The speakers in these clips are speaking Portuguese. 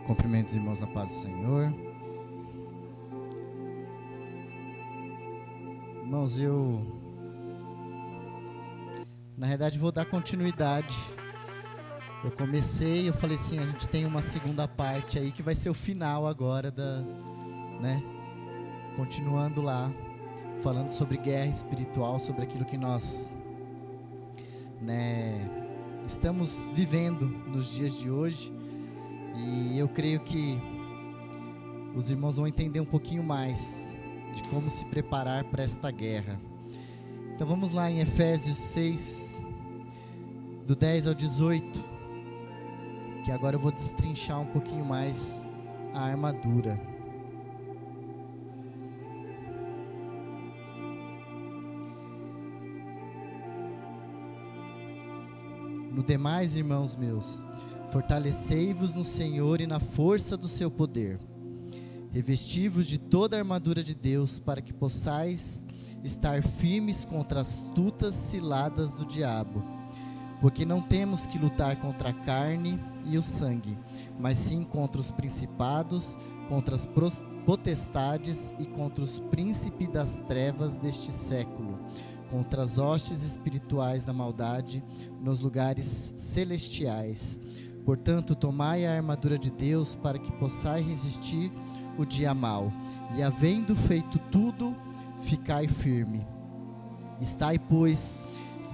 Cumprimento os irmãos na paz do Senhor. Irmãos, na realidade vou dar continuidade. Eu falei assim, a gente tem uma segunda parte aí que vai ser o final agora continuando lá, falando sobre guerra espiritual, sobre aquilo que nós, estamos vivendo nos dias de hoje. E eu creio que os irmãos vão entender um pouquinho mais de como se preparar para esta guerra. Então vamos lá em Efésios 6, do 10 ao 18, que agora eu vou destrinchar um pouquinho mais a armadura. No demais, irmãos meus, fortalecei-vos no Senhor e na força do seu poder. Revesti-vos de toda a armadura de Deus, para que possais estar firmes contra as astutas ciladas do diabo. Porque não temos que lutar contra a carne e o sangue, mas sim contra os principados, contra as potestades e contra os príncipes das trevas deste século, contra as hostes espirituais da maldade nos lugares celestiais. Portanto, tomai a armadura de Deus, para que possais resistir o dia mau, e havendo feito tudo, ficai firme. Estai, pois,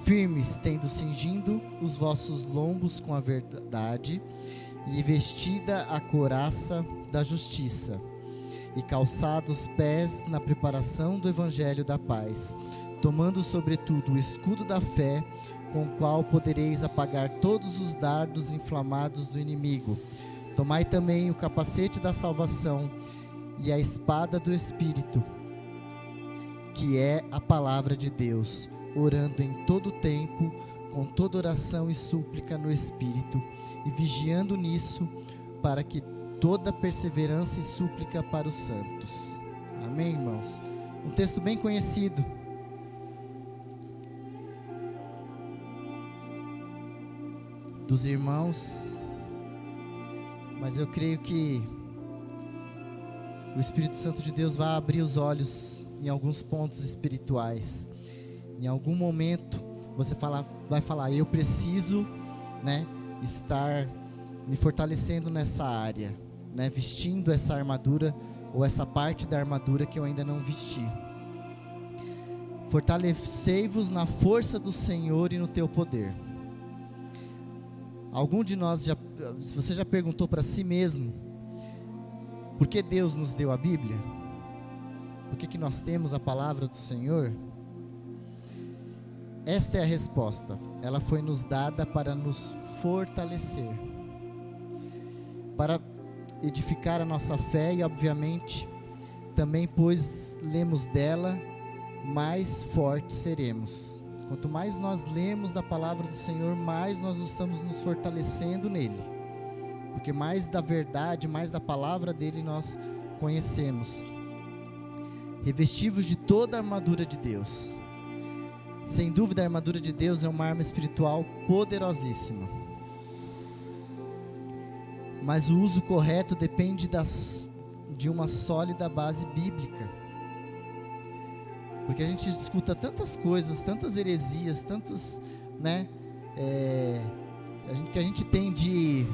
firmes, tendo cingido os vossos lombos com a verdade, e vestida a couraça da justiça, e calçados os pés na preparação do evangelho da paz, tomando sobretudo o escudo da fé, com o qual podereis apagar todos os dardos inflamados do inimigo. Tomai também o capacete da salvação e a espada do Espírito, que é a palavra de Deus, orando em todo o tempo, com toda oração e súplica no Espírito, e vigiando nisso, para que toda perseverança e súplica para os santos. Amém, irmãos? Um texto bem conhecido. Dos irmãos, mas eu creio que o Espírito Santo de Deus vai abrir os olhos em alguns pontos espirituais. Em algum momento você vai falar, eu preciso, estar me fortalecendo nessa área, vestindo essa armadura ou essa parte da armadura que eu ainda não vesti. Fortalecei-vos na força do Senhor e no teu poder. Algum de nós, se você já perguntou para si mesmo, por que Deus nos deu a Bíblia? Por que nós temos a palavra do Senhor? Esta é a resposta. Ela foi nos dada para nos fortalecer, para edificar a nossa fé e, obviamente, também, pois lemos dela, mais fortes seremos. Quanto mais nós lemos da palavra do Senhor, mais nós estamos nos fortalecendo nele. Porque mais da verdade, mais da palavra dele nós conhecemos. Revesti-vos de toda a armadura de Deus. Sem dúvida, a armadura de Deus é uma arma espiritual poderosíssima. Mas o uso correto depende de uma sólida base bíblica. Porque a gente escuta tantas coisas, tantas heresias, tantos, que a gente tem de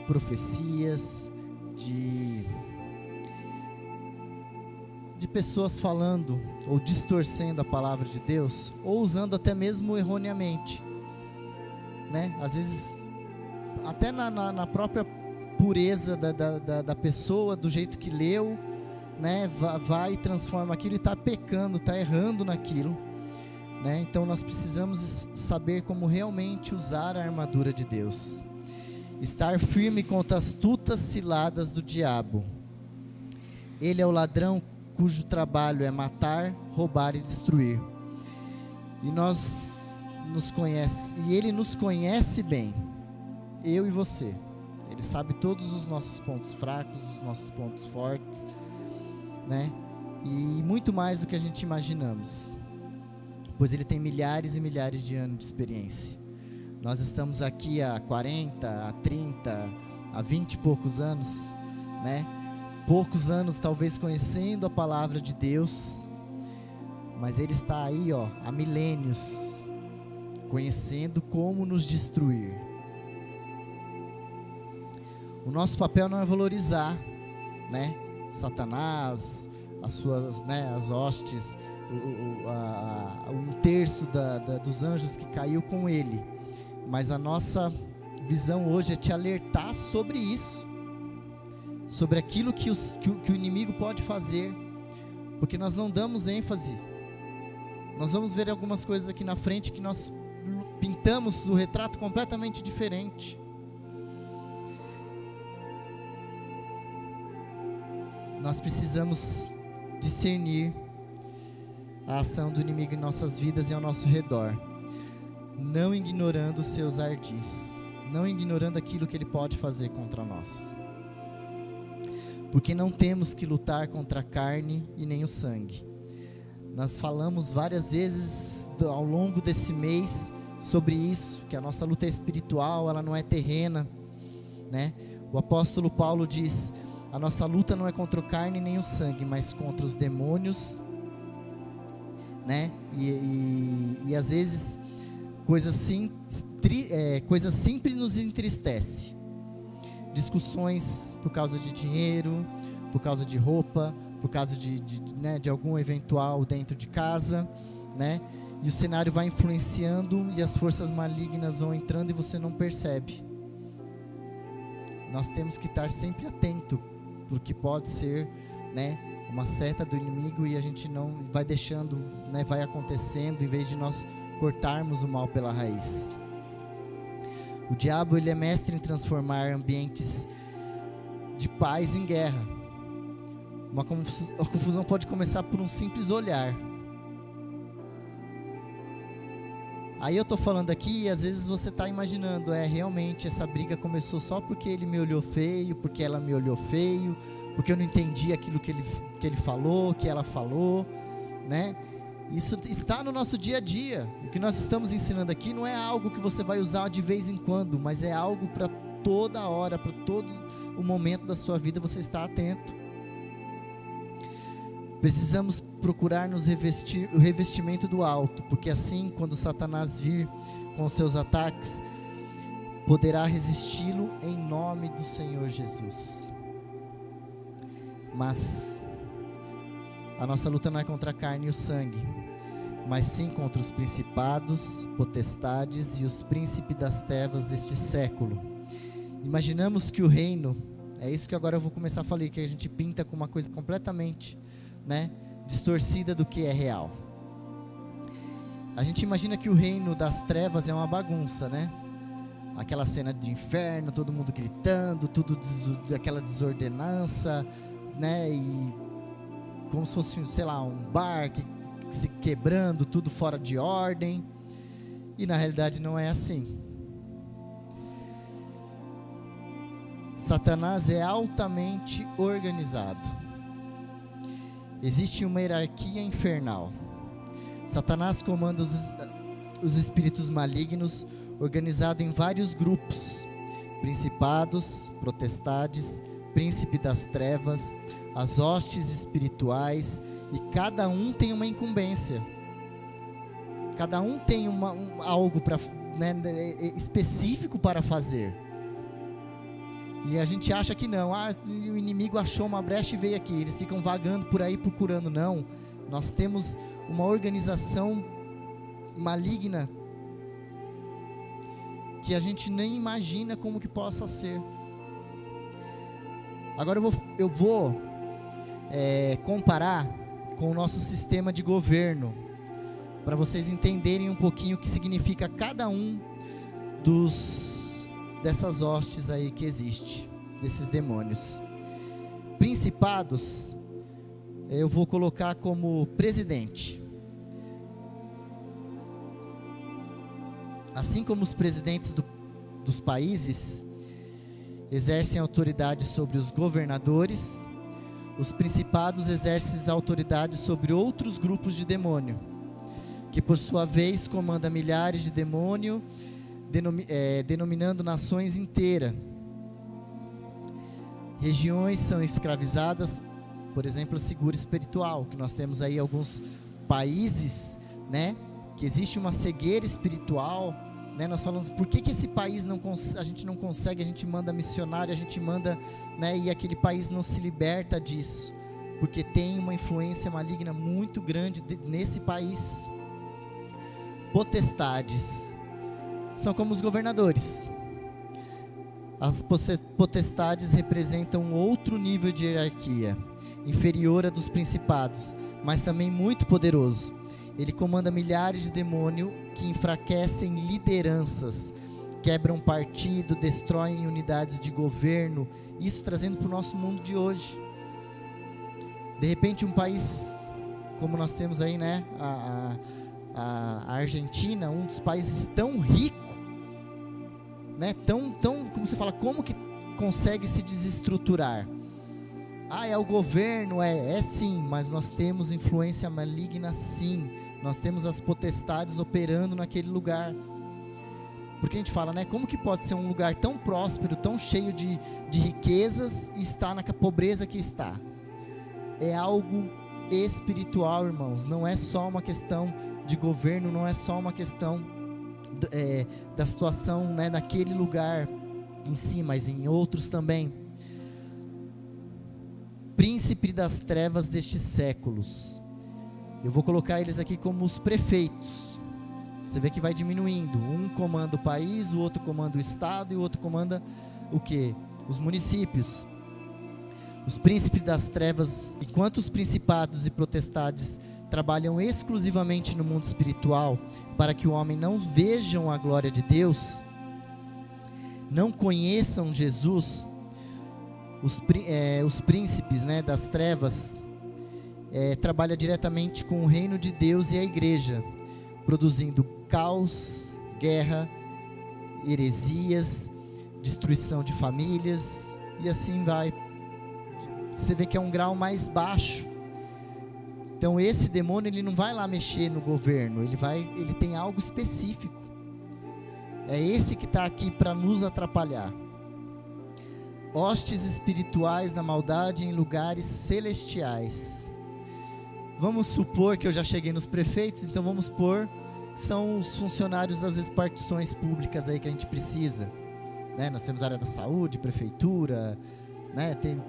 profecias, de pessoas falando ou distorcendo a palavra de Deus, ou usando até mesmo erroneamente, às vezes até na própria pureza da pessoa, do jeito que leu, vai e transforma aquilo e está pecando, está errando naquilo, Então nós precisamos saber como realmente usar a armadura de Deus. Estar firme contra as astutas ciladas do diabo. Ele é o ladrão cujo trabalho é matar, roubar e destruir. E ele nos conhece bem, eu e você. Ele sabe todos os nossos pontos fracos, os nossos pontos fortes, e muito mais do que a gente imaginamos, pois ele tem milhares e milhares de anos de experiência. Nós estamos aqui há 40, há 30, há 20 e poucos anos, né? Poucos anos talvez conhecendo a palavra de Deus, mas Ele está aí, há milênios, conhecendo como nos destruir. O nosso papel não é valorizar, né, Satanás, as suas, né, as hostes, um terço dos anjos que caiu com ele. Mas a nossa visão hoje é te alertar sobre isso, sobre aquilo que o inimigo pode fazer, porque nós não damos ênfase. Nós vamos ver algumas coisas aqui na frente que nós pintamos o retrato completamente diferente. Nós precisamos discernir a ação do inimigo em nossas vidas e ao nosso redor, não ignorando os seus ardis, não ignorando aquilo que ele pode fazer contra nós, porque não temos que lutar contra a carne e nem o sangue. Nós falamos várias vezes ao longo desse mês sobre isso, que a nossa luta é espiritual, ela não é terrena, né? O apóstolo Paulo diz: a nossa luta não é contra a carne nem o sangue, mas contra os demônios, né? E às vezes coisas simples nos entristece. Discussões por causa de dinheiro, por causa de roupa, por causa de algum eventual dentro de casa, né? E o cenário vai influenciando e as forças malignas vão entrando e você não percebe. Nós temos que estar sempre atento, porque pode ser, né, uma seta do inimigo e a gente não vai deixando, né, vai acontecendo, em vez de nós cortarmos o mal pela raiz. O diabo, ele é mestre em transformar ambientes de paz em guerra. Uma confusão pode começar por um simples olhar. Aí eu estou falando aqui e às vezes você está imaginando, realmente essa briga começou só porque ele me olhou feio, porque ela me olhou feio, porque eu não entendi aquilo que ele falou, que ela falou, né? Isso está no nosso dia a dia. O que nós estamos ensinando aqui não é algo que você vai usar de vez em quando, mas é algo para toda hora, para todo o momento da sua vida você estar atento. Precisamos procurar nos revestir o revestimento do alto, porque assim, quando Satanás vir com seus ataques, poderá resisti-lo em nome do Senhor Jesus. Mas a nossa luta não é contra a carne e o sangue, mas sim contra os principados, potestades e os príncipes das trevas deste século. Imaginamos que o reino, é isso que agora eu vou começar a falar, que a gente pinta com uma coisa completamente, né, distorcida do que é real. A gente imagina que o reino das trevas é uma bagunça, né? Aquela cena de inferno, todo mundo gritando, tudo aquela desordenança, né? E como se fosse, sei lá, um bar que se quebrando, tudo fora de ordem. E na realidade não é assim. Satanás é altamente organizado. Existe uma hierarquia infernal. Satanás comanda os espíritos malignos, organizado em vários grupos: principados, potestades, príncipe das trevas, as hostes espirituais, e cada um tem uma incumbência. Cada um tem algo específico para fazer. E a gente acha que não, o inimigo achou uma brecha e veio aqui, eles ficam vagando por aí procurando. Não, nós temos uma organização maligna que a gente nem imagina como que possa ser. Agora eu vou comparar com o nosso sistema de governo, para vocês entenderem um pouquinho o que significa cada um dessas hostes aí que existe, desses demônios. Principados, eu vou colocar como presidente. Assim como os presidentes dos países exercem autoridade sobre os governadores, os principados exercem autoridade sobre outros grupos de demônio, que por sua vez comanda milhares de denominando nações inteiras. Regiões são escravizadas, por exemplo, o seguro espiritual, que nós temos aí alguns países, né, que existe uma cegueira espiritual, né, nós falamos, por que esse país a gente não consegue, a gente manda missionário, a gente manda, né, e aquele país não se liberta disso, porque tem uma influência maligna muito grande nesse país. Potestades são como os governadores. As potestades representam outro nível de hierarquia, inferior a dos principados, mas também muito poderoso. Ele comanda milhares de demônios que enfraquecem lideranças, quebram partido, destroem unidades de governo, isso trazendo para o nosso mundo de hoje. De repente um país, como nós temos aí, né, a Argentina, um dos países tão rico, né, tão, como você fala, como que consegue se desestruturar? É o governo, é sim, mas nós temos influência maligna sim, nós temos as potestades operando naquele lugar. Porque a gente fala, né, como que pode ser um lugar tão próspero, tão cheio de riquezas e estar na pobreza que está? É algo espiritual, irmãos, não é só uma questão de governo, não é só uma questão da situação, né, naquele lugar em si, mas em outros também. Príncipe das trevas destes séculos, eu vou colocar eles aqui como os prefeitos. Você vê que vai diminuindo, um comanda o país, o outro comanda o estado e o outro comanda o quê? Os municípios. Os príncipes das trevas, enquanto os principados e potestades trabalham exclusivamente no mundo espiritual, para que o homem não vejam a glória de não conheçam Jesus, os príncipes, né, das trevas trabalham diretamente com o reino de Deus e a igreja, produzindo caos, guerra, heresias, destruição de famílias, e assim vai. Você vê que é um grau mais baixo. Então esse demônio, ele não vai lá mexer no governo, ele tem algo específico. É esse que está aqui para nos atrapalhar. Hostes espirituais na maldade em lugares celestiais. Vamos supor que eu já cheguei nos prefeitos, então vamos supor que são os funcionários das repartições públicas aí que a gente precisa, né? Nós temos a área da saúde, prefeitura, né? Tem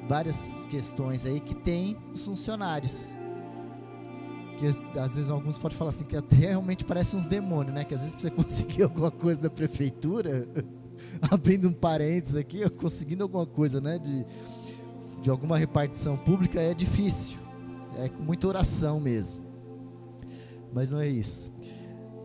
várias questões aí que tem os funcionários, que às vezes alguns podem falar assim, que até realmente parece uns demônios, né? Que às vezes para você conseguir alguma coisa da prefeitura, abrindo um parênteses aqui, conseguindo alguma coisa, né, de alguma repartição pública é difícil, é com muita oração mesmo, mas não é isso.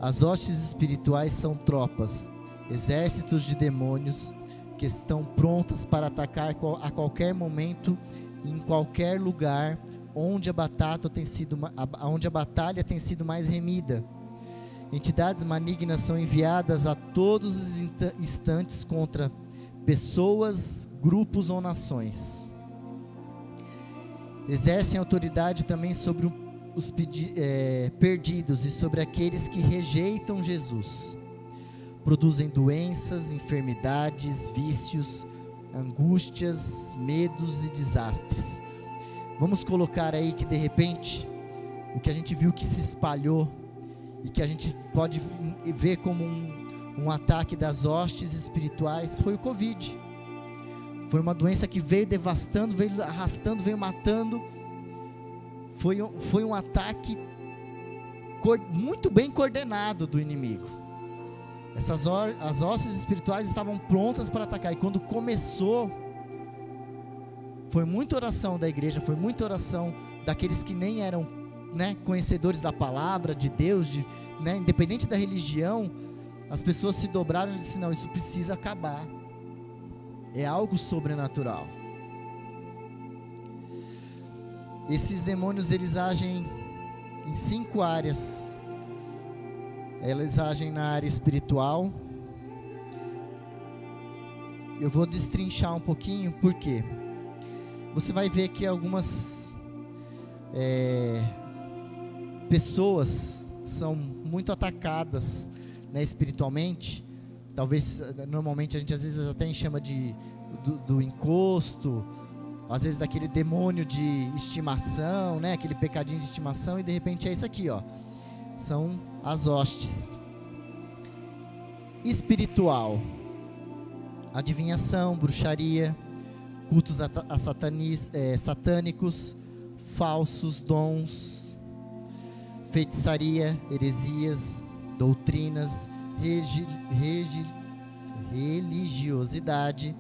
As hostes espirituais são tropas, exércitos de demônios que estão prontas para atacar a qualquer momento, em qualquer lugar onde a batalha tem sido mais remida. Entidades malignas são enviadas a todos os instantes contra pessoas, grupos ou nações. Exercem autoridade também sobre os perdidos e sobre aqueles que rejeitam Jesus. Produzem doenças, enfermidades, vícios, angústias, medos e desastres. Vamos colocar aí que de repente o que a gente viu que se espalhou e que a gente pode ver como um ataque das hostes espirituais foi o Covid. Foi uma doença que veio devastando, veio arrastando, veio matando. Foi um ataque muito bem coordenado do inimigo. As hostes espirituais estavam prontas para atacar, e quando começou, foi muita oração da igreja, foi muita oração daqueles que nem eram, né, conhecedores da palavra de Deus, né, independente da religião. As pessoas se dobraram e disseram: não, isso precisa acabar, é algo sobrenatural. Esses demônios, eles agem em 5 áreas. Eles agem na área espiritual. Eu vou destrinchar um pouquinho, por quê? Você vai ver que algumas pessoas são muito atacadas, né, espiritualmente, talvez, normalmente a gente às vezes até chama do encosto, às vezes daquele demônio de estimação, né? Aquele pecadinho de estimação, e de repente é isso aqui, ó. São as hostes. Espiritual: adivinhação, bruxaria, cultos satânicos, falsos dons, feitiçaria, heresias, doutrinas, religiosidade,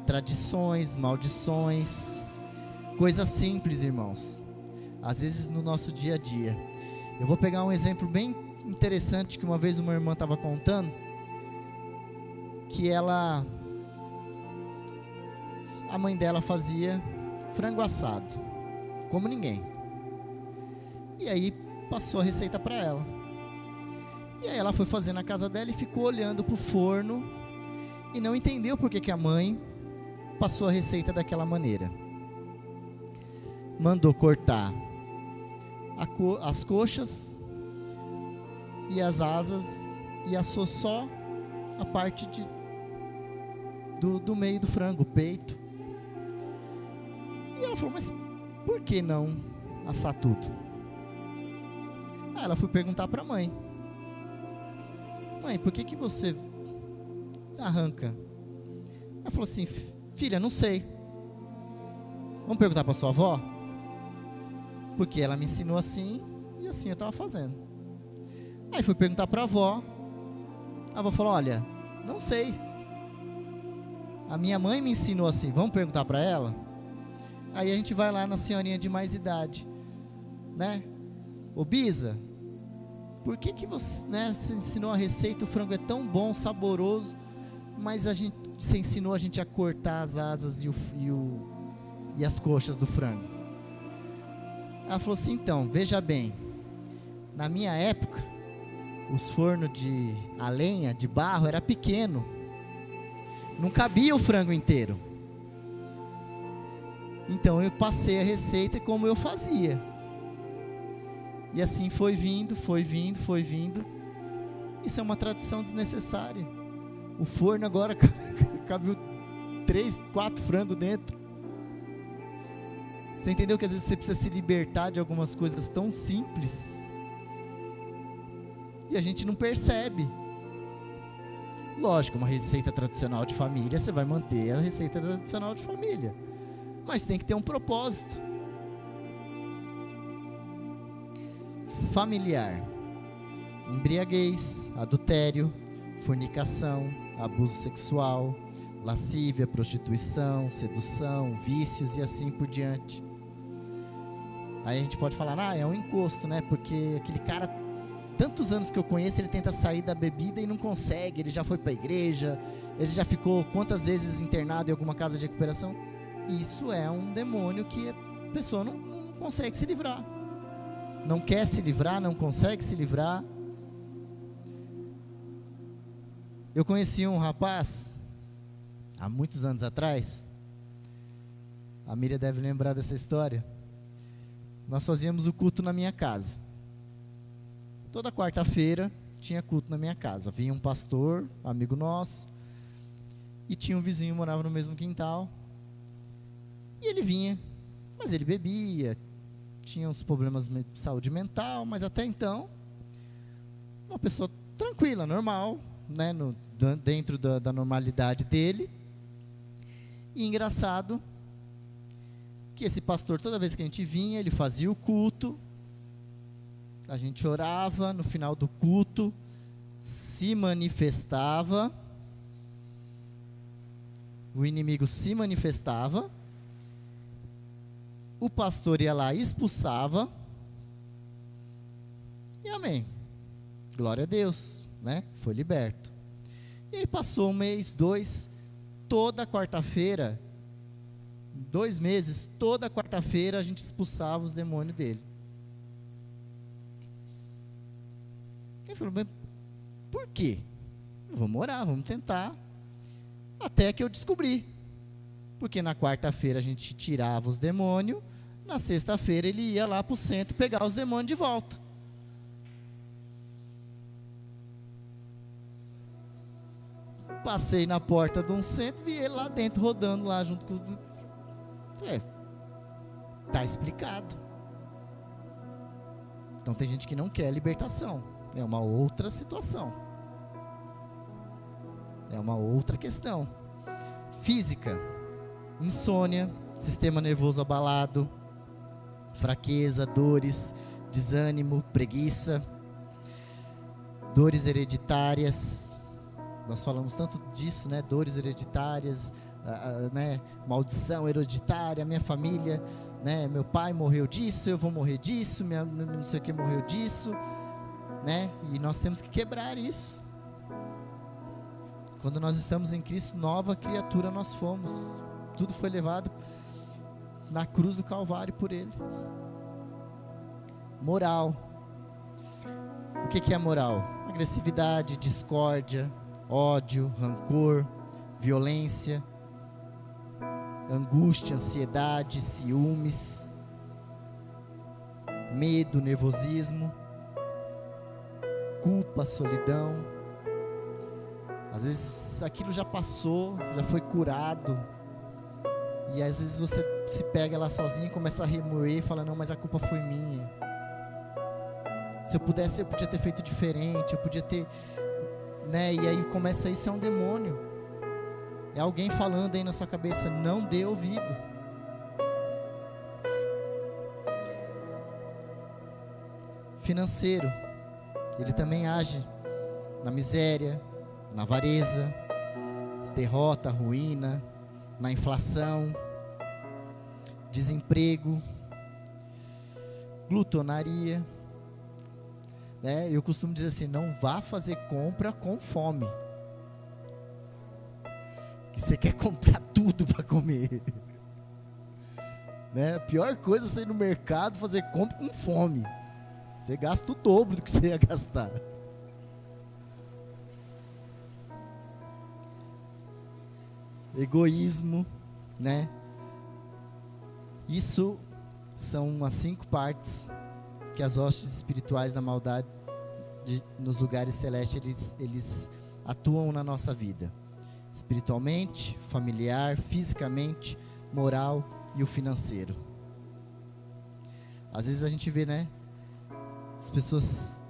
tradições, maldições, coisas simples, irmãos, às vezes no nosso dia a dia. Eu vou pegar um exemplo bem interessante que uma vez uma irmã estava contando, que a mãe dela fazia frango assado, como ninguém, e aí passou a receita para ela, e aí ela foi fazer na casa dela e ficou olhando para o forno, e não entendeu por que a mãe passou a receita daquela maneira. Mandou cortar as coxas e as asas, e assou só a parte do meio do frango, o peito. E ela falou: mas por que não assar tudo? Aí ela foi perguntar para a mãe: mãe, por que você arranca? Ela falou assim: filha, não sei. Vamos perguntar para sua avó? Porque ela me ensinou assim, e assim eu estava fazendo. Aí fui perguntar para a avó falou: olha, não sei, a minha mãe me ensinou assim, vamos perguntar para ela? Aí a gente vai lá na senhorinha de mais idade, né? Ô Bisa, por que você, né, você ensinou a receita, o frango é tão bom, saboroso, mas você ensinou a gente a cortar as asas e as coxas do frango? Ela falou assim: então, veja bem, na minha época, os fornos a lenha, de barro, era pequeno, não cabia o frango inteiro. Então eu passei a receita como eu fazia. E assim foi vindo. Isso é uma tradição desnecessária. O forno agora cabe 3, 4 frangos dentro. Você entendeu que às vezes você precisa se libertar de algumas coisas tão simples e a gente não percebe. Lógico, uma receita tradicional de família, você vai manter a receita tradicional de família, mas tem que ter um propósito. Familiar: embriaguez, adultério, fornicação, abuso sexual, lascívia, prostituição, sedução, vícios e assim por diante. Aí a gente pode falar: é um encosto, né? Porque aquele cara, tantos anos que eu conheço, ele tenta sair da bebida e não consegue. Ele já foi para a igreja, ele já ficou quantas vezes internado em alguma casa de recuperação. Isso é um demônio que a pessoa não consegue se livrar, não quer se livrar, não consegue se livrar. Eu conheci um rapaz há muitos anos atrás, a Miriam deve lembrar dessa história. Nós fazíamos o culto na minha casa. Toda quarta-feira tinha culto na minha casa. Vinha um pastor, amigo nosso, e tinha um vizinho que morava no mesmo quintal. E ele vinha, mas ele bebia, tinha uns problemas de saúde mental, mas até então, uma pessoa tranquila, normal, né, dentro da normalidade dele. E engraçado que esse pastor, toda vez que a gente vinha, ele fazia o culto, a gente orava, no final do culto se manifestava, o inimigo se manifestava, o pastor ia lá e expulsava, e amém, glória a Deus, né? Foi liberto. E aí passou 1 mês, 2, toda quarta-feira, 2 meses, toda quarta-feira a gente expulsava os demônios dele. Ele falou: mas por quê? Vamos orar, vamos tentar. Até que eu descobri. Porque na quarta-feira a gente tirava os demônios, na sexta-feira ele ia lá para o centro pegar os demônios de volta. Passei na porta de um centro, vi ele lá dentro, rodando lá junto com os... Falei, tá explicado. Então tem gente que não quer libertação. É uma outra situação. É uma outra questão. Física. Insônia, sistema nervoso abalado, fraqueza, dores, desânimo, preguiça, dores hereditárias. Nós falamos tanto disso, né? Dores hereditárias, né? Maldição hereditária, minha família, né? Meu pai morreu disso, eu vou morrer disso, minha não sei o que morreu disso, né? E nós temos que quebrar isso. Quando nós estamos em Cristo, nova criatura nós fomos. Tudo foi levado na cruz do Calvário por Ele. Moral. O que é moral? Agressividade, discórdia, ódio, rancor, violência, angústia, ansiedade, ciúmes, medo, nervosismo, culpa, solidão. Às vezes aquilo já passou, já foi curado, e às vezes você se pega lá sozinho e começa a remoer e fala, não, mas a culpa foi minha. Se eu pudesse, eu podia ter feito diferente, eu podia ter, né? E aí começa, isso é um demônio. É alguém falando aí na sua cabeça, não dê ouvido. Financeiro, ele também age na miséria, na avareza, derrota, ruína, na inflação, desemprego, glutonaria, né? Eu costumo dizer assim, não vá fazer compra com fome, que você quer comprar tudo para comer, né? A pior coisa é você ir no mercado fazer compra com fome, você gasta o dobro do que você ia gastar. Egoísmo, né? Isso são as 5 partes que as hostes espirituais da maldade nos lugares celestes eles atuam na nossa vida: espiritualmente, familiar, fisicamente, moral e o financeiro. Às vezes a gente vê, né, as pessoas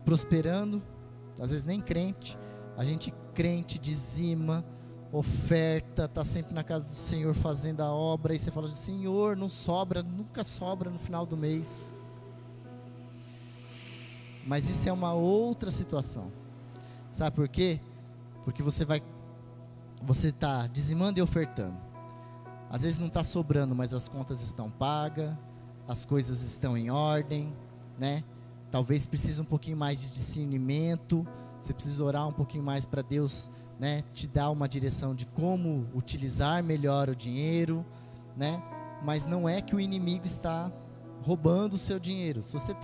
prosperando, às vezes nem crente, a gente crente dizima, oferta, está sempre na casa do Senhor fazendo a obra, e você fala, Senhor, não sobra, nunca sobra no final do mês. Mas isso é uma outra situação. Sabe por quê? Porque você está dizimando e ofertando. Às vezes não está sobrando, mas as contas estão pagas, as coisas estão em ordem, né? Talvez precise um pouquinho mais de discernimento, você precisa orar um pouquinho mais para Deus, né, te dar uma direção de como utilizar melhor o dinheiro, né? Mas não é que o inimigo está roubando o seu dinheiro. Você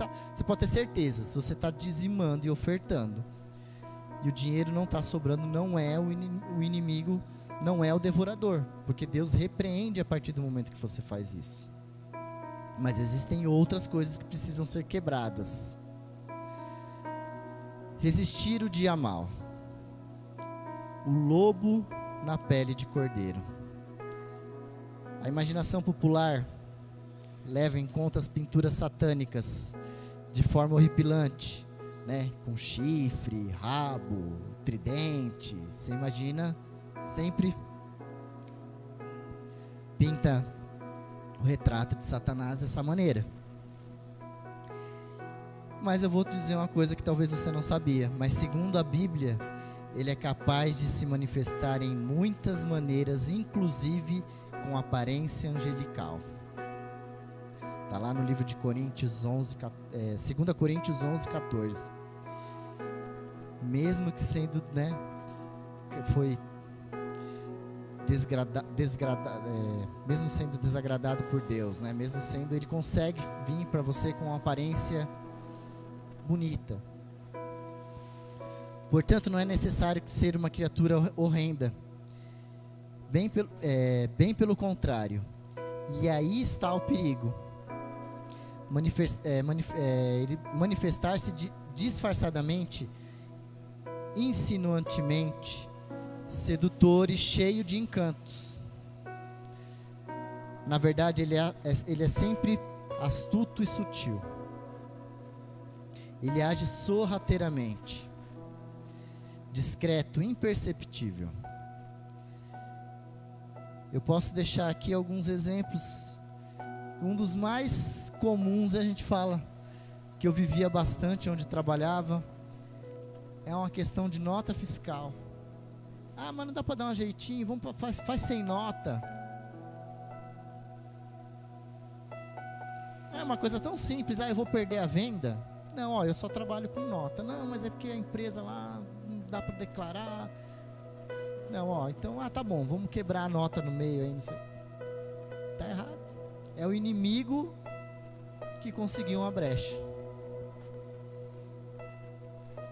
pode ter certeza, se você está dizimando e ofertando, e o dinheiro não está sobrando, não é o inimigo, não é o devorador, porque Deus repreende a partir do momento que você faz isso. Mas existem outras coisas que precisam ser quebradas. Resistir o dia mal. O lobo na pele de cordeiro. A imaginação popular leva em conta as pinturas satânicas de forma horripilante, né? Com chifre, rabo, tridente. Você imagina, sempre pinta o retrato de Satanás dessa maneira. Mas eu vou te dizer uma coisa que talvez você não sabia, mas segundo a Bíblia, ele é capaz de se manifestar em muitas maneiras, inclusive com aparência angelical. Está lá no livro de Coríntios 11, 2 Coríntios 11, 14. Mesmo que sendo, né, foi mesmo sendo desagradado por Deus, né, mesmo sendo, ele consegue vir para você com uma aparência bonita. Portanto, não é necessário ser uma criatura horrenda. Bem pelo contrário. E aí está o perigo. Manifestar-se disfarçadamente, insinuantemente, sedutor e cheio de encantos. Na verdade, ele é sempre astuto e sutil. Ele age sorrateiramente, discreto, imperceptível. Eu posso deixar aqui alguns exemplos. Um dos mais comuns a gente fala, que eu vivia bastante onde trabalhava, é uma questão de nota fiscal. Ah, mas não dá para dar um jeitinho, faz sem nota. É uma coisa tão simples, eu vou perder a venda? Não, eu só trabalho com nota. Não, mas é porque a empresa lá não dá para declarar. Não, então, tá bom, vamos quebrar a nota no meio aí, não sei. Tá errado. É o inimigo que conseguiu uma brecha.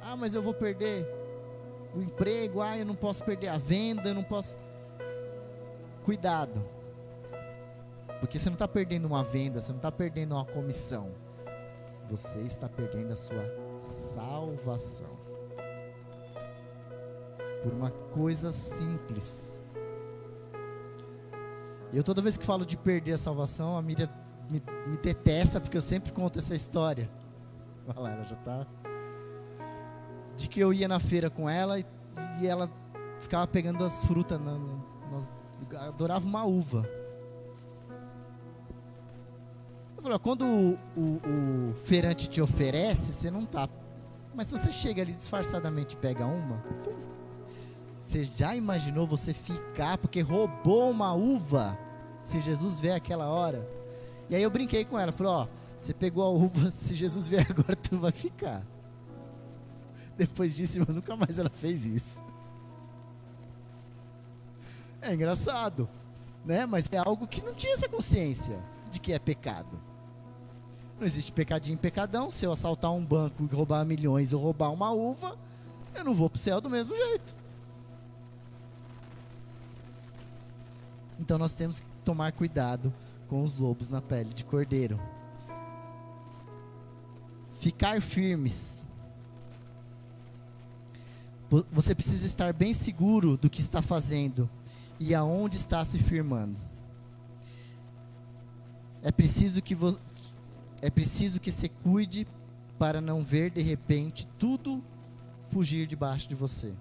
Ah, mas eu vou perder o emprego, eu não posso perder a venda, eu não posso. Cuidado. Porque você não está perdendo uma venda, você não está perdendo uma comissão. Você está perdendo a sua salvação. Por uma coisa simples. Eu toda vez que falo de perder a salvação, a Miriam me detesta, porque eu sempre conto essa história. Olha lá, ela já está. De que eu ia na feira com ela e ela ficava pegando as frutas. Adorava uma uva. Eu falei, quando o feirante te oferece, você não tá. Mas se você chega ali disfarçadamente e pega uma, você já imaginou você ficar porque roubou uma uva? Se Jesus vier aquela hora. E aí eu brinquei com ela, falei, você pegou a uva, se Jesus vier agora tu vai ficar. Depois disso, nunca mais ela fez isso. É engraçado, né? Mas é algo que não tinha essa consciência de que é pecado. Não existe pecadinho e pecadão. Se eu assaltar um banco e roubar milhões ou roubar uma uva, eu não vou para o céu do mesmo jeito. Então nós temos que tomar cuidado com os lobos na pele de cordeiro. Ficar firmes. Você precisa estar bem seguro do que está fazendo e aonde está se firmando. É preciso que você cuide para não ver de repente tudo fugir debaixo de você.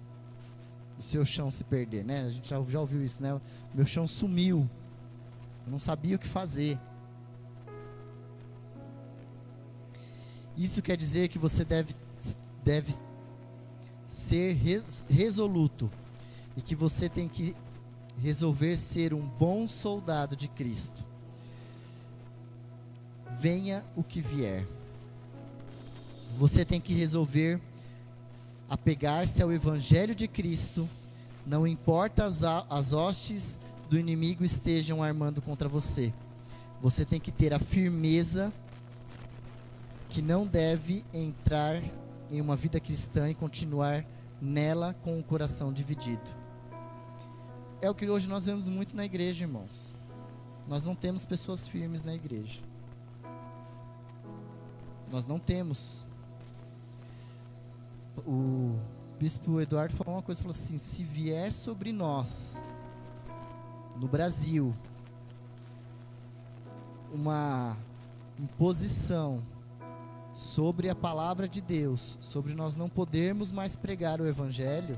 O seu chão se perder, né? A gente já ouviu isso, né? Meu chão sumiu. Eu não sabia o que fazer. Isso quer dizer que você deve ser resoluto e que você tem que resolver ser um bom soldado de Cristo. Venha o que vier. Você tem que resolver apegar-se ao Evangelho de Cristo, não importa as hostes do inimigo estejam armando contra você. Você tem que ter a firmeza que não deve entrar em uma vida cristã e continuar nela com o coração dividido. É o que hoje nós vemos muito na igreja, irmãos. Nós não temos pessoas firmes na igreja. Nós não temos. O bispo Eduardo falou uma coisa, falou assim, se vier sobre nós, no Brasil, uma imposição sobre a palavra de Deus, sobre nós não podermos mais pregar o Evangelho,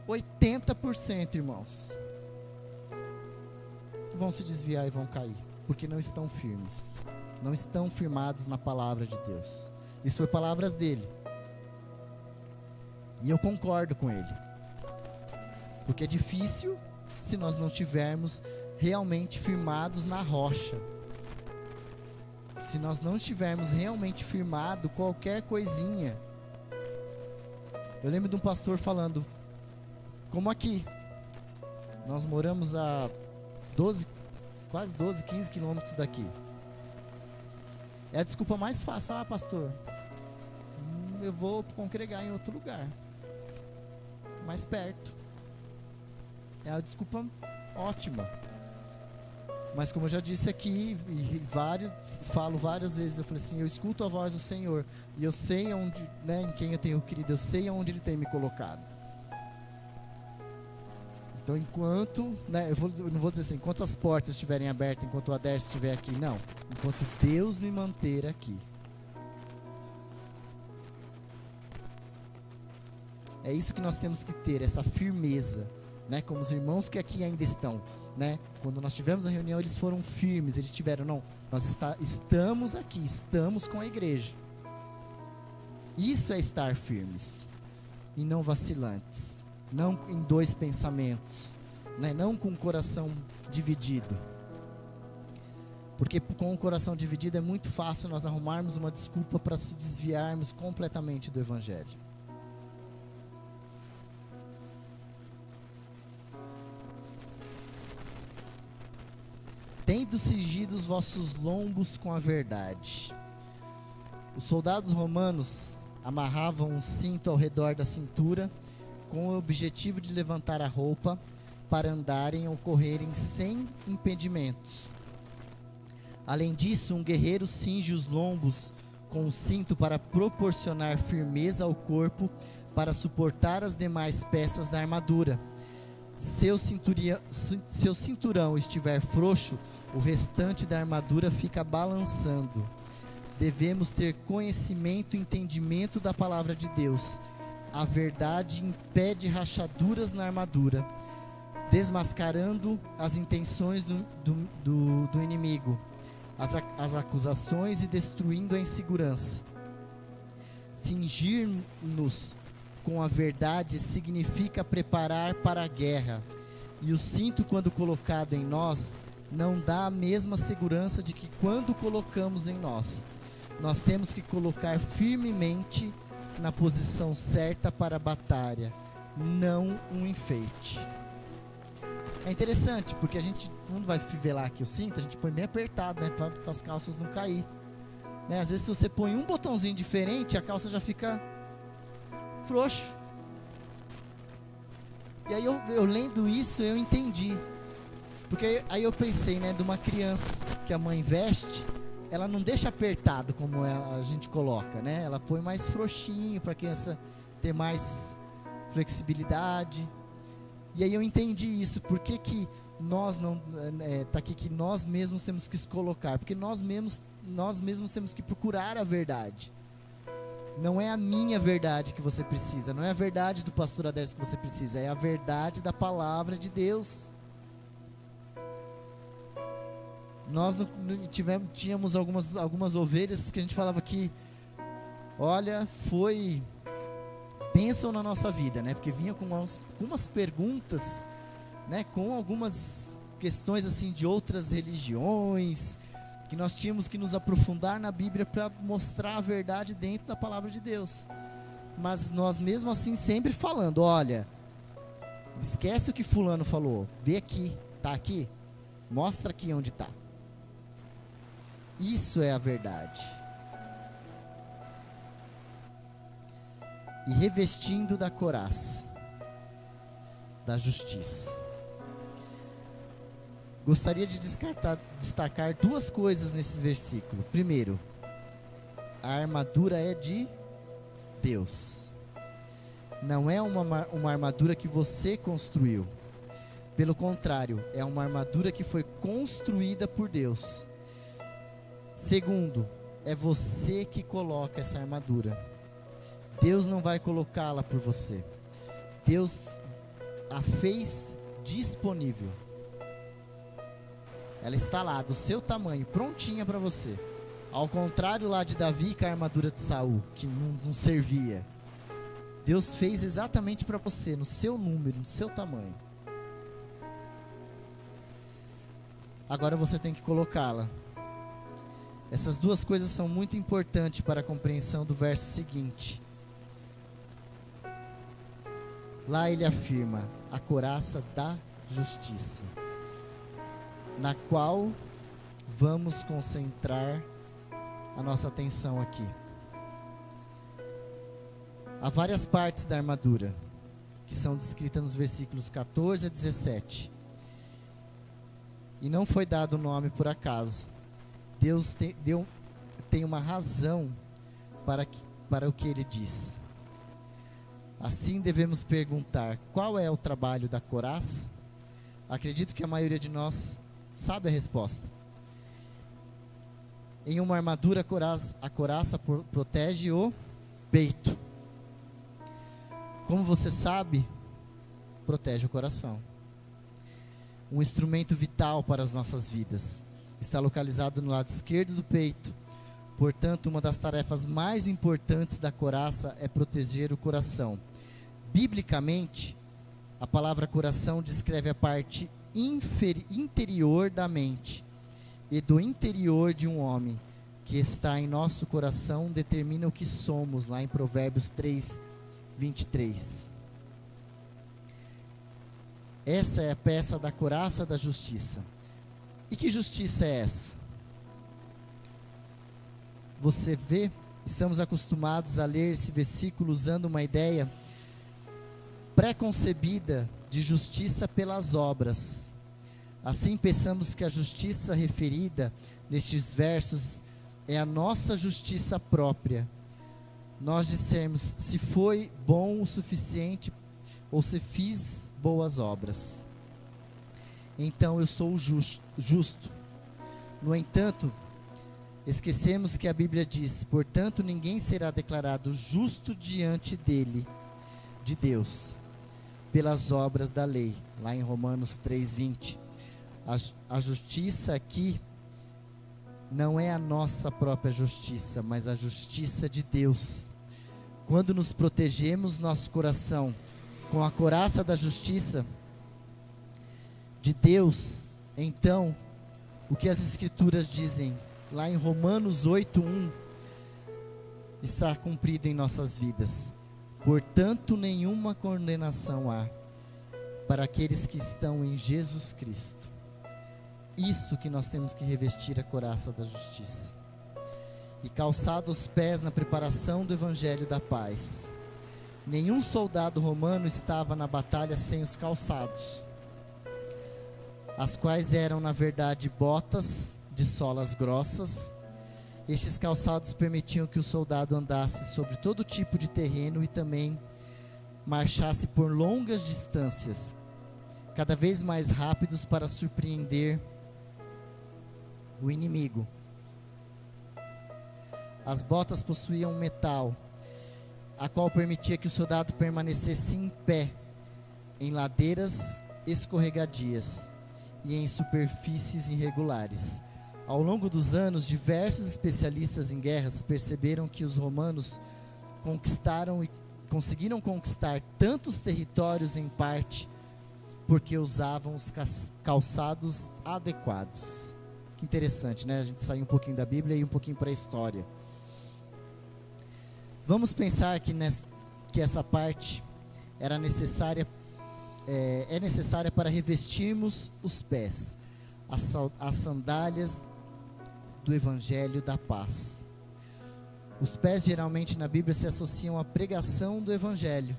80%, irmãos, vão se desviar e vão cair, porque não estão firmes, não estão firmados na palavra de Deus. Isso foi palavras dele, e eu concordo com ele, porque é difícil se nós não tivermos realmente firmados na rocha. Se nós não estivermos realmente firmado, qualquer coisinha. Eu lembro de um pastor falando, como aqui, nós moramos a quase 12, 15 quilômetros daqui. É a desculpa mais fácil, falar, pastor, eu vou congregar em outro lugar, mais perto. É a desculpa ótima. Mas como eu já disse aqui, falo várias vezes, eu falei assim, eu escuto a voz do Senhor, e eu sei onde, em quem eu tenho querido, eu sei onde Ele tem me colocado. Então, enquanto, né, eu não vou dizer assim, enquanto as portas estiverem abertas, enquanto o Aderson estiver aqui, não. Enquanto Deus me manter aqui. É isso que nós temos que ter, essa firmeza, né? Como os irmãos que aqui ainda estão, né? Quando nós tivemos a reunião, eles foram firmes, eles tiveram, não, nós estamos aqui, estamos com a igreja. Isso é estar firmes e não vacilantes, não em dois pensamentos, né? Não com o coração dividido. Porque com o coração dividido é muito fácil nós arrumarmos uma desculpa para se desviarmos completamente do Evangelho. Tendo cingido os vossos lombos com a verdade. Os soldados romanos amarravam um cinto ao redor da cintura, com o objetivo de levantar a roupa para andarem ou correrem sem impedimentos. Além disso, um guerreiro cinge os lombos com o cinto para proporcionar firmeza ao corpo para suportar as demais peças da armadura. Se o cinturão estiver frouxo, o restante da armadura fica balançando. Devemos ter conhecimento e entendimento da palavra de Deus. A verdade impede rachaduras na armadura, desmascarando as intenções do inimigo, as acusações e destruindo a insegurança. Cingir-nos com a verdade significa preparar para a guerra, e o cinto, quando colocado em nós, não dá a mesma segurança de que quando colocamos em nós. Nós temos que colocar firmemente na posição certa para a batalha, não um enfeite. É interessante, porque a gente, quando vai fivelar aqui o cinto, a gente põe bem apertado, né, para as calças não cair, né? Às vezes, se você põe um botãozinho diferente, a calça já fica frouxo. E aí eu lendo isso, eu entendi. Porque aí eu pensei, né, de uma criança que a mãe veste, ela não deixa apertado como a gente coloca, né? Ela põe mais frouxinho para a criança ter mais flexibilidade. E aí eu entendi isso. Por que nós não tá aqui que nós mesmos temos que se colocar? Porque nós mesmos temos que procurar a verdade. Não é a minha verdade que você precisa, não é a verdade do pastor Aderson que você precisa, é a verdade da palavra de Deus. Nós tínhamos algumas ovelhas que a gente falava que, olha, foi bênção na nossa vida, né? Porque vinha com umas perguntas, né? Com algumas questões assim de outras religiões, que nós tínhamos que nos aprofundar na Bíblia para mostrar a verdade dentro da palavra de Deus. Mas nós mesmo assim sempre falando, olha, esquece o que fulano falou, vê aqui, tá aqui, mostra aqui onde está. Isso é a verdade. E revestindo da couraça da justiça. Gostaria de destacar duas coisas nesses versículos. Primeiro, a armadura é de Deus. Não é uma armadura que você construiu. Pelo contrário, é uma armadura que foi construída por Deus. Segundo, é você que coloca essa armadura. Deus não vai colocá-la por você. Deus a fez disponível. Ela está lá, do seu tamanho, prontinha para você. Ao contrário lá de Davi com a armadura de Saul, que não servia. Deus fez exatamente para você, no seu número, no seu tamanho. Agora você tem que colocá-la. Essas duas coisas são muito importantes para a compreensão do verso seguinte. Lá ele afirma, a couraça da justiça, na qual vamos concentrar a nossa atenção aqui. Há várias partes da armadura, que são descritas nos versículos 14 a 17. E não foi dado o nome por acaso. Deus tem uma razão para o que ele diz. Assim devemos perguntar, qual é o trabalho da couraça? Acredito que a maioria de nós sabe a resposta. Em uma armadura, a couraça protege o peito. Como você sabe, protege o coração. Um instrumento vital para as nossas vidas. Está localizado no lado esquerdo do peito. Portanto, uma das tarefas mais importantes da couraça é proteger o coração. Biblicamente, a palavra coração descreve a parte interior da mente e do interior de um homem, que está em nosso coração, determina o que somos, lá em Provérbios 3, 23. Essa é a peça da couraça da justiça. E que justiça é essa? Você vê, estamos acostumados a ler esse versículo usando uma ideia pré-concebida de justiça pelas obras. Assim pensamos que a justiça referida nestes versos é a nossa justiça própria. Nós dissemos se foi bom o suficiente ou se fiz boas obras. Então eu sou justo. No entanto, esquecemos que a Bíblia diz: portanto ninguém será declarado justo diante dele, de Deus, pelas obras da lei, lá em Romanos 3:20. A justiça aqui não é a nossa própria justiça, mas a justiça de Deus. Quando nos protegemos nosso coração com a couraça da justiça de Deus, então, o que as Escrituras dizem lá em Romanos 8:1 está cumprido em nossas vidas. Portanto, nenhuma condenação há para aqueles que estão em Jesus Cristo. Isso que nós temos que revestir a couraça da justiça. E calçado os pés na preparação do Evangelho da paz. Nenhum soldado romano estava na batalha sem os calçados, as quais eram na verdade botas de solas grossas. Estes calçados permitiam que o soldado andasse sobre todo tipo de terreno e também marchasse por longas distâncias, cada vez mais rápidos para surpreender o inimigo. As botas possuíam metal, a qual permitia que o soldado permanecesse em pé em ladeiras escorregadias e em superfícies irregulares. Ao longo dos anos, diversos especialistas em guerras perceberam que os romanos conseguiram conquistar tantos territórios em parte porque usavam os calçados adequados. Que interessante, né? A gente saiu um pouquinho da Bíblia e um pouquinho para a história. Vamos pensar que essa parte era necessária, é necessária para revestirmos os pés, as sandálias do Evangelho da paz. Os pés geralmente na Bíblia se associam à pregação do Evangelho.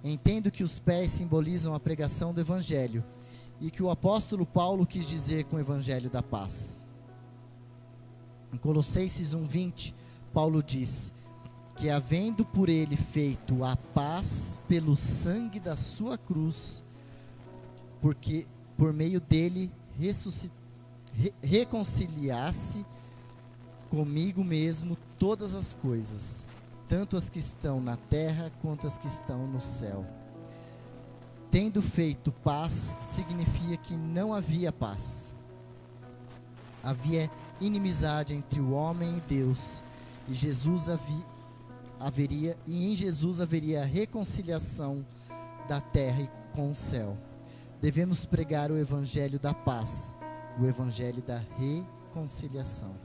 Entendo que os pés simbolizam a pregação do Evangelho e que o apóstolo Paulo quis dizer com o Evangelho da paz. Em Colossenses 1:20, Paulo diz que, havendo por ele feito a paz pelo sangue da sua cruz, porque por meio dele reconciliasse comigo mesmo todas as coisas, tanto as que estão na terra quanto as que estão no céu. Tendo feito paz, significa que não havia paz. Havia inimizade entre o homem e Deus, e em Jesus haveria reconciliação da terra com o céu. Devemos pregar o Evangelho da paz, o Evangelho da reconciliação.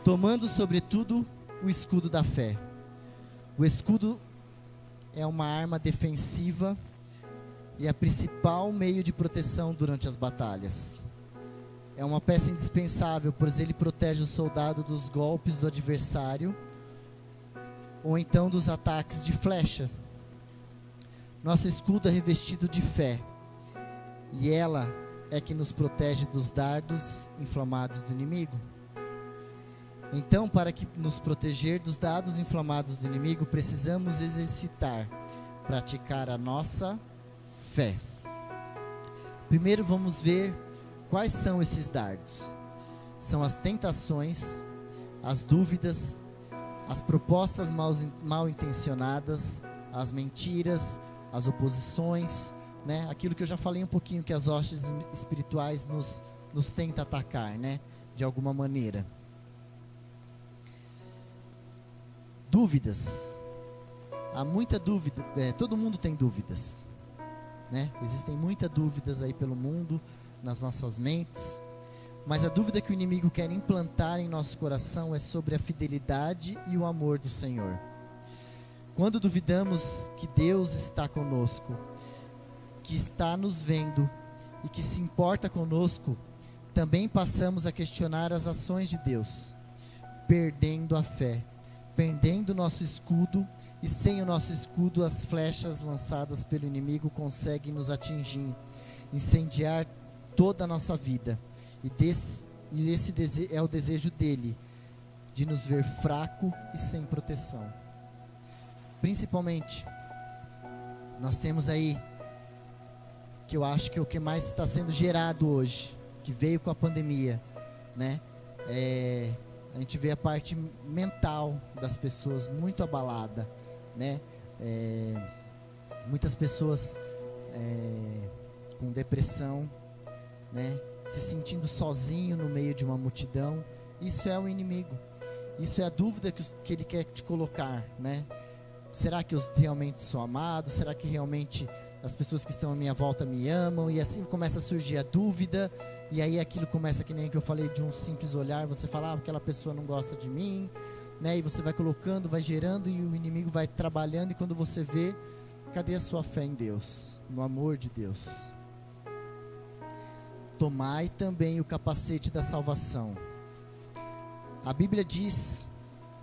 Tomando sobretudo o escudo da fé. O escudo é uma arma defensiva e a principal meio de proteção durante as batalhas. É uma peça indispensável, pois ele protege o soldado dos golpes do adversário ou então dos ataques de flecha. Nosso escudo é revestido de fé, e ela é que nos protege dos dardos inflamados do inimigo. Então, para que nos proteger dos dados inflamados do inimigo, precisamos exercitar, praticar a nossa fé. Primeiro vamos ver quais são esses dardos. São as tentações, as dúvidas, as propostas mal intencionadas, as mentiras, as oposições, né? Aquilo que eu já falei um pouquinho, que as hostes espirituais nos tentam atacar, né? De alguma maneira. Dúvidas. Há muita dúvida, todo mundo tem dúvidas, né? Existem muitas dúvidas aí pelo mundo, nas nossas mentes. Mas a dúvida que o inimigo quer implantar em nosso coração é sobre a fidelidade e o amor do Senhor. Quando duvidamos que Deus está conosco, que está nos vendo e que se importa conosco, também passamos a questionar as ações de Deus, perdendo a fé, perdendo o nosso escudo, e sem o nosso escudo as flechas lançadas pelo inimigo conseguem nos atingir, incendiar toda a nossa vida. E esse é o desejo dele, de nos ver fraco e sem proteção. Principalmente, nós temos aí, que eu acho que é o que mais está sendo gerado hoje, que veio com a pandemia, né? A gente vê a parte mental das pessoas muito abalada, né? Muitas pessoas com depressão, né? Se sentindo sozinho no meio de uma multidão. Isso é o inimigo. Isso é a dúvida que ele quer te colocar, né? Será que eu realmente sou amado? Será que realmente as pessoas que estão à minha volta me amam? E assim começa a surgir a dúvida. E aí aquilo começa, que nem que eu falei, de um simples olhar. Você fala, aquela pessoa não gosta de mim, né? E você vai colocando, vai gerando, e o inimigo vai trabalhando. E quando você vê, cadê a sua fé em Deus? No amor de Deus? Tomai também o capacete da salvação. A Bíblia diz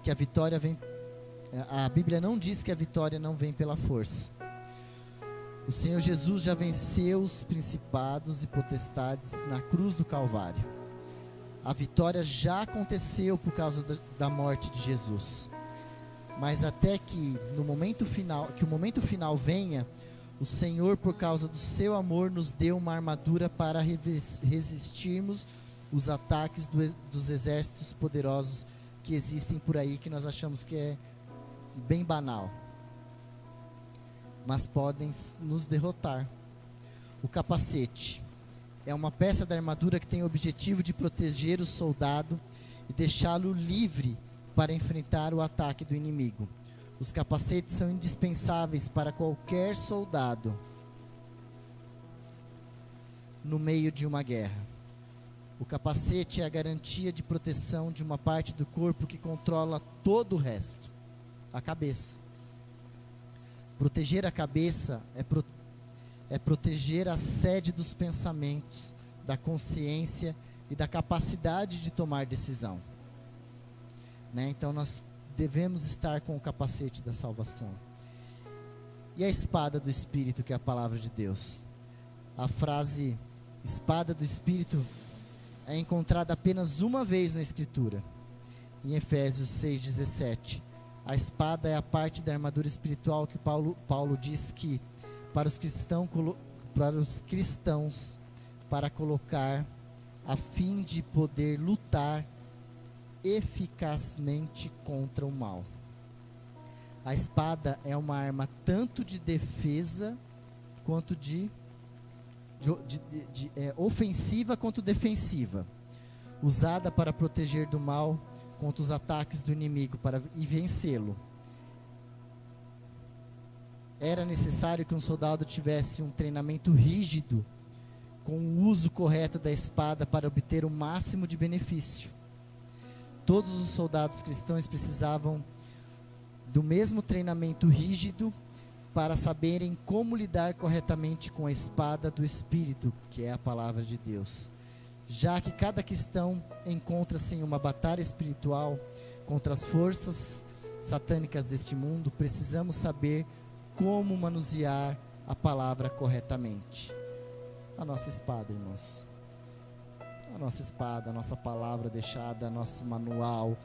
que a vitória vem... A Bíblia não diz que a vitória não vem pela força. O Senhor Jesus já venceu os principados e potestades na cruz do Calvário. A vitória já aconteceu por causa da morte de Jesus. Mas até que o momento final venha, o Senhor, por causa do seu amor, nos deu uma armadura para resistirmos os ataques dos exércitos poderosos que existem por aí, que nós achamos que é bem banal, mas podem nos derrotar. O capacete é uma peça da armadura que tem o objetivo de proteger o soldado e deixá-lo livre para enfrentar o ataque do inimigo. Os capacetes são indispensáveis para qualquer soldado no meio de uma guerra. O capacete é a garantia de proteção de uma parte do corpo que controla todo o resto, a cabeça. Proteger a cabeça é proteger a sede dos pensamentos, da consciência e da capacidade de tomar decisão, né? Então nós devemos estar com o capacete da salvação. E a espada do Espírito, que é a palavra de Deus. A frase espada do Espírito é encontrada apenas uma vez na Escritura, em Efésios 6,17. A espada é a parte da armadura espiritual que Paulo diz que para os cristãos, para colocar a fim de poder lutar eficazmente contra o mal. A espada é uma arma tanto de defesa quanto ofensiva quanto defensiva, usada para proteger do mal contra os ataques do inimigo e vencê-lo. Era necessário que um soldado tivesse um treinamento rígido com o uso correto da espada para obter o máximo de benefício. Todos os soldados cristãos precisavam do mesmo treinamento rígido para saberem como lidar corretamente com a espada do Espírito, que é a palavra de Deus. Já que cada cristão encontra-se em uma batalha espiritual contra as forças satânicas deste mundo, precisamos saber como manusear a palavra corretamente. A nossa espada, irmãos. A nossa espada, a nossa palavra deixada, nosso manual,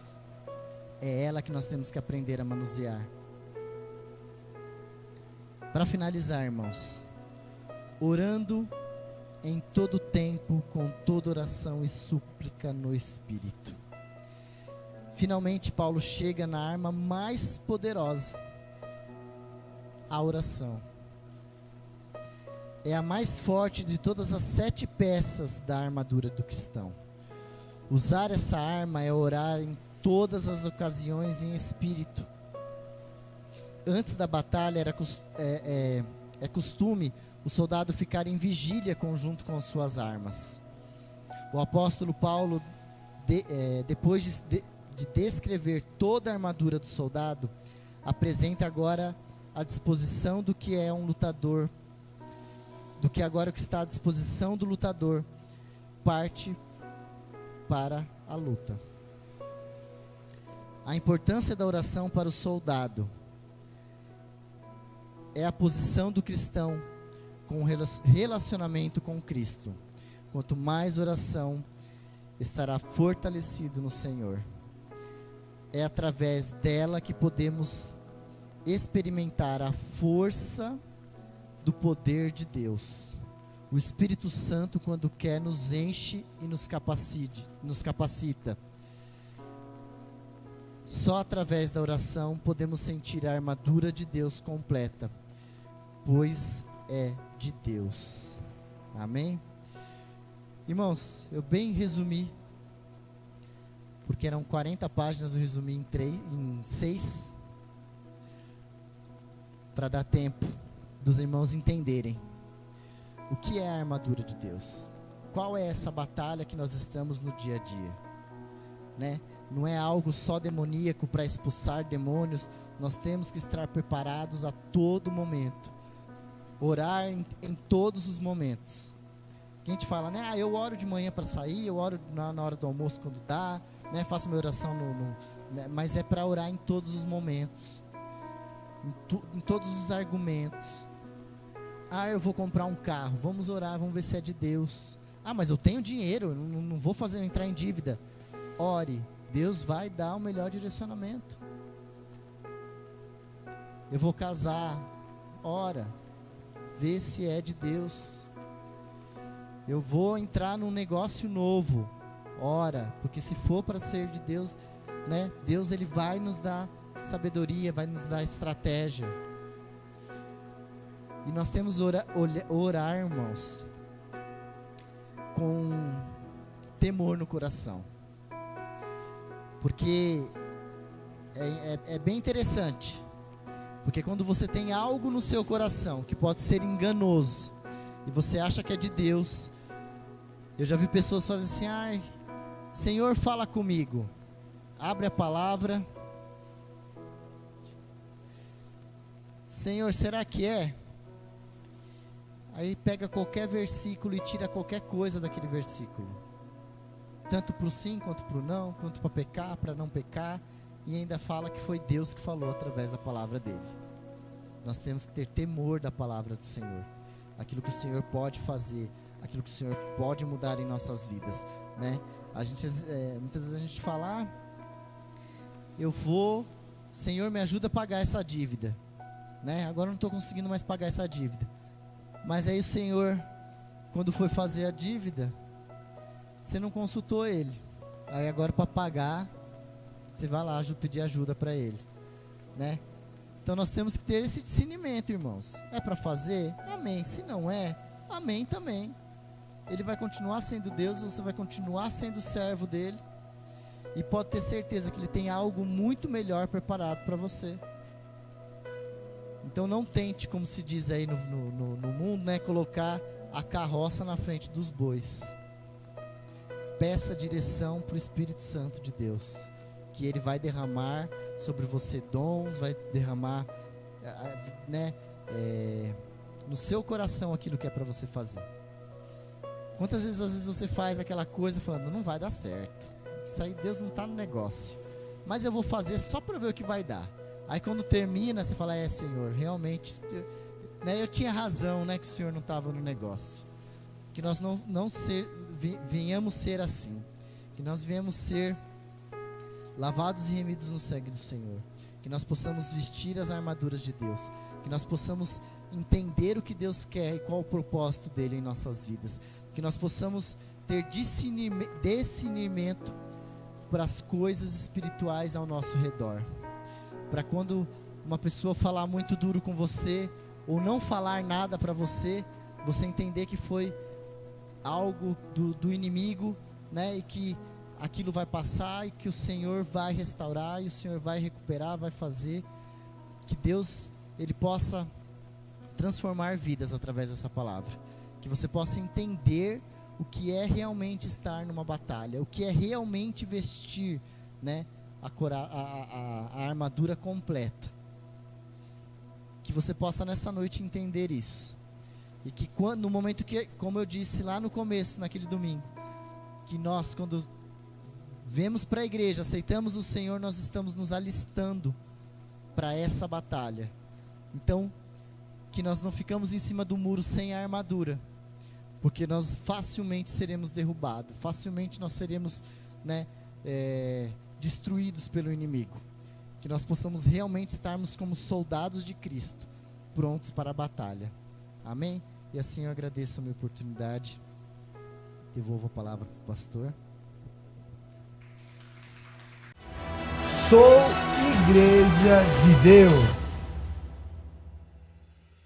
É ela que nós temos que aprender a manusear. Para finalizar, irmãos, orando em todo tempo, com toda oração e súplica no Espírito. Finalmente, Paulo chega na arma mais poderosa, a oração. É a mais forte de todas as 7 peças da armadura do cristão. Usar essa arma é orar em todas as ocasiões em espírito. Antes da batalha é costume o soldado ficar em vigília conjunto com as suas armas. O apóstolo Paulo, depois de descrever toda a armadura do soldado, apresenta agora a disposição do que é um lutador, do que agora que está à disposição do lutador, parte para a luta. A importância da oração para o soldado é a posição do cristão com o relacionamento com Cristo. Quanto mais oração, estará fortalecido no Senhor. É através dela que podemos experimentar a força do poder de Deus. O Espírito Santo, quando quer, nos enche e nos capacita. Só através da oração podemos sentir a armadura de Deus completa, pois é de Deus. Amém? Irmãos, eu bem resumi, porque eram 40 páginas, eu resumi em 6, para dar tempo dos irmãos entenderem o que é a armadura de Deus. Qual é essa batalha que nós estamos no dia a dia, né? Não é algo só demoníaco para expulsar demônios. Nós temos que estar preparados a todo momento, orar em todos os momentos. Que a gente fala, né? Eu oro de manhã para sair, eu oro na hora do almoço quando dá, né? Faço minha oração né? Mas é para orar em todos os momentos, em todos os argumentos. Eu vou comprar um carro, vamos orar, vamos ver se é de Deus. Mas eu tenho dinheiro, não vou entrar em dívida. Ore, Deus vai dar o melhor direcionamento. Eu vou casar, ora, vê se é de Deus. Eu vou entrar num negócio novo, ora, porque se for para ser de Deus, né, Deus ele vai nos dar sabedoria, vai nos dar estratégia. E nós temos orar, irmãos, com temor no coração. Porque é bem interessante. Porque quando você tem algo no seu coração que pode ser enganoso, e você acha que é de Deus, eu já vi pessoas fazendo assim, Senhor, fala comigo. Abre a palavra. Senhor, será que é? Aí pega qualquer versículo e tira qualquer coisa daquele versículo. Tanto para o sim, quanto para o não, quanto para pecar, para não pecar. E ainda fala que foi Deus que falou através da palavra dele. Nós temos que ter temor da palavra do Senhor. Aquilo que o Senhor pode fazer, aquilo que o Senhor pode mudar em nossas vidas, né? Muitas vezes a gente fala, Senhor, me ajuda a pagar essa dívida, né? Agora eu não estou conseguindo mais pagar essa dívida. Mas aí o Senhor, quando foi fazer a dívida, você não consultou Ele. Aí agora para pagar, você vai lá pedir ajuda para Ele, né? Então nós temos que ter esse discernimento, irmãos. É para fazer? Amém. Se não é, amém também. Ele vai continuar sendo Deus, você vai continuar sendo servo dele. E pode ter certeza que Ele tem algo muito melhor preparado para você. Então não tente, como se diz aí no mundo, né, colocar a carroça na frente dos bois. Peça direção para o Espírito Santo de Deus, que Ele vai derramar sobre você dons, vai derramar, né, no seu coração aquilo que é para você fazer. Quantas vezes, às vezes você faz aquela coisa falando, não vai dar certo, isso aí Deus não está no negócio, mas eu vou fazer só para ver o que vai dar. Aí quando termina, você fala, Senhor, realmente, né, eu tinha razão, né, que o Senhor não estava no negócio. Que nós venhamos ser assim. Que nós venhamos ser lavados e remidos no sangue do Senhor. Que nós possamos vestir as armaduras de Deus. Que nós possamos entender o que Deus quer e qual o propósito dele em nossas vidas. Que nós possamos ter discernimento para as coisas espirituais ao nosso redor. Para quando uma pessoa falar muito duro com você, ou não falar nada para você, você entender que foi algo do inimigo, né? E que aquilo vai passar e que o Senhor vai restaurar e o Senhor vai recuperar, vai fazer. Que Deus, Ele possa transformar vidas através dessa palavra. Que você possa entender o que é realmente estar numa batalha, o que é realmente vestir, né, a armadura completa. Que você possa nessa noite entender isso. E que no momento que, como eu disse lá no começo, naquele domingo, que nós, quando vemos para a igreja, aceitamos o Senhor, nós estamos nos alistando para essa batalha. Então, que nós não ficamos em cima do muro sem a armadura, porque nós facilmente seremos derrubados, facilmente nós seremos, né, destruídos pelo inimigo. Que nós possamos realmente estarmos como soldados de Cristo, prontos para a batalha. Amém? E assim eu agradeço a minha oportunidade. Devolvo a palavra para o pastor. Sou Igreja de Deus.